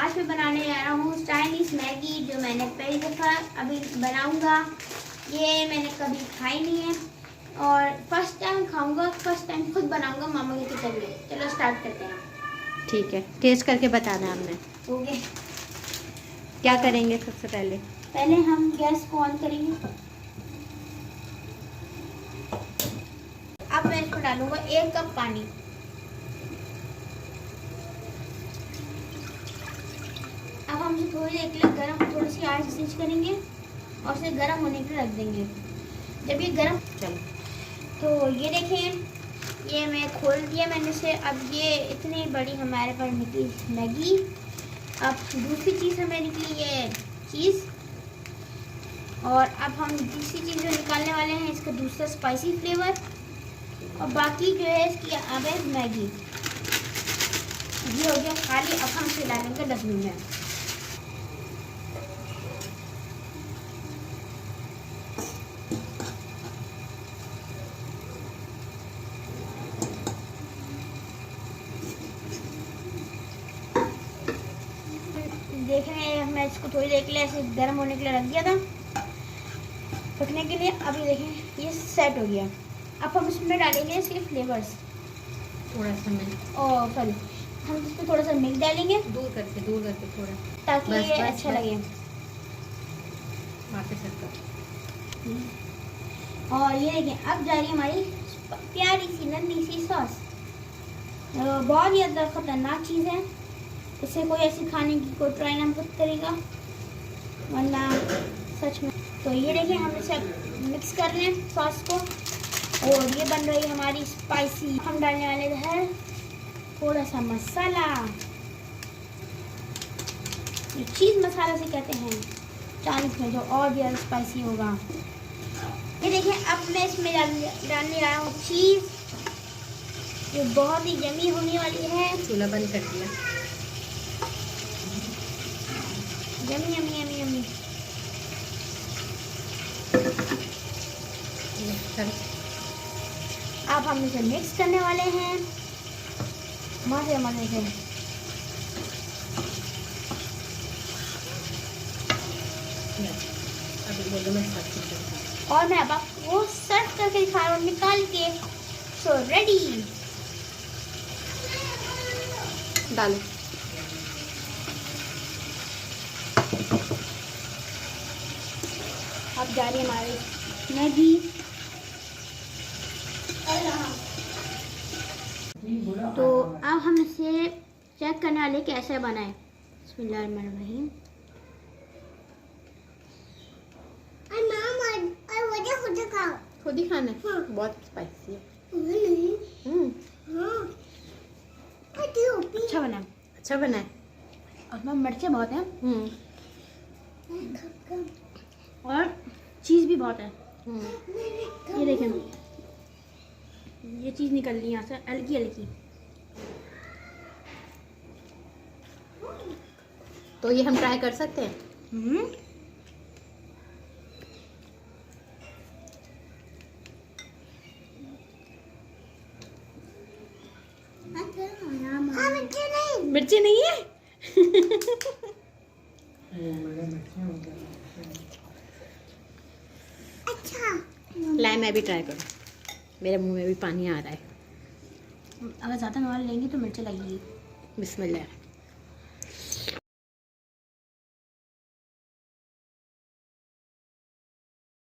आज मैं बनाने जा रहा हूँ चाइनीज़ मैगी, जो मैंने पहली दफ़ा अभी बनाऊँगा। ये मैंने कभी खाई नहीं है और फर्स्ट टाइम खाऊँगा, फर्स्ट टाइम खुद बनाऊँगा मामा के किचन में। चलो स्टार्ट करते हैं। ठीक है, टेस्ट करके बताना हमने। ओके, क्या करेंगे सबसे पहले? पहले हम गैस को ऑन करेंगे। अब मैं इसको डालूँगा 1 कप पानी। अब हम इसे थोड़ी देर के लिए गर्म, थोड़ी सी आंच स्विच करेंगे और इसे गर्म होने के लिए रख देंगे। जब ये गर्म, चलो तो ये देखें, ये मैं खोल दिया मैंने इसे। अब ये इतनी बड़ी हमारे पास निकली मैगी। अब दूसरी चीज़ हमें निकली ये चीज़, और अब हम दूसरी चीज़ जो निकालने वाले हैं इसका दूसरा स्पाइसी फ्लेवर, और बाकी जो है इसकी अब है मैगी। ये हो गया खाली। अब हम इसे डालेंगे डब्बे में। देख रहे हैं, मैं इसको थोड़ी देर के लिए ऐसे गर्म होने के लिए रख दिया था, पकने के लिए। अभी देखें ये सेट हो गया। अब हम इसमें डालेंगे इसके फ्लेवर्स। थोड़ा सा मिल्क, और सॉरी, हम इसमें थोड़ा सा मिल्क डालेंगे दूर करके थोड़ा, ताकि बस, ये बस, अच्छा बस। लगे। वापस रखो। और ये देखें, अब जा रही है हमारी प्यारी सी नन्ही सी सॉस। बहुत ही ज़्यादा ख़तरनाक चीज़ है, इसे कोई ऐसी खाने की कोई ट्राई ना मत करेगा, वरना सच में। तो ये देखें, हम इसे मिक्स कर रहे हैं सॉस को, और ये बन रही है हमारी स्पाइसी। हम डालने वाले हैं थोड़ा सा मसाला, ये चीज़ मसाला से कहते हैं चाइनीज़ में, जो और ज़्यादा स्पाइसी होगा। ये देखिए, अब मैं इसमें डालने आ रहा हूँ चीज़, जो बहुत ही यमी होने वाली है। चूल्हा बंद कर दिया। Yummy yummy yummy yummy. अब हम इसे मिक्स करने वाले हैं मजे मजे से। अभी बोलो मैं सब और मैं अब आपको सर्व करके दिखा रहा हूँ निकाल के। सो रेडी, डालो। अब जा रही है हमारी मैगी। तो अब हम इसे चेक करने वाले कैसे बनाए। बिस्मिल्लाहिर्रहमानिर्रहीम। खुद ही खाना है। बहुत स्पाइसी है। अच्छा बना, अच्छा बना है। उसमें मिर्चें बहुत हैं और चीज़ भी बहुत है। ये देखें, ये चीज़ निकल रही है यहाँ से हल्की हल्की। तो ये हम ट्राई कर सकते हैं। मिर्ची नहीं है। अच्छा, लाए मैं भी ट्राई करूँ, मेरे मुंह में भी पानी आ रहा है। अगर ज़्यादा नॉन लेंगे तो मिर्ची लगेगी। बिस्मिल्लाह।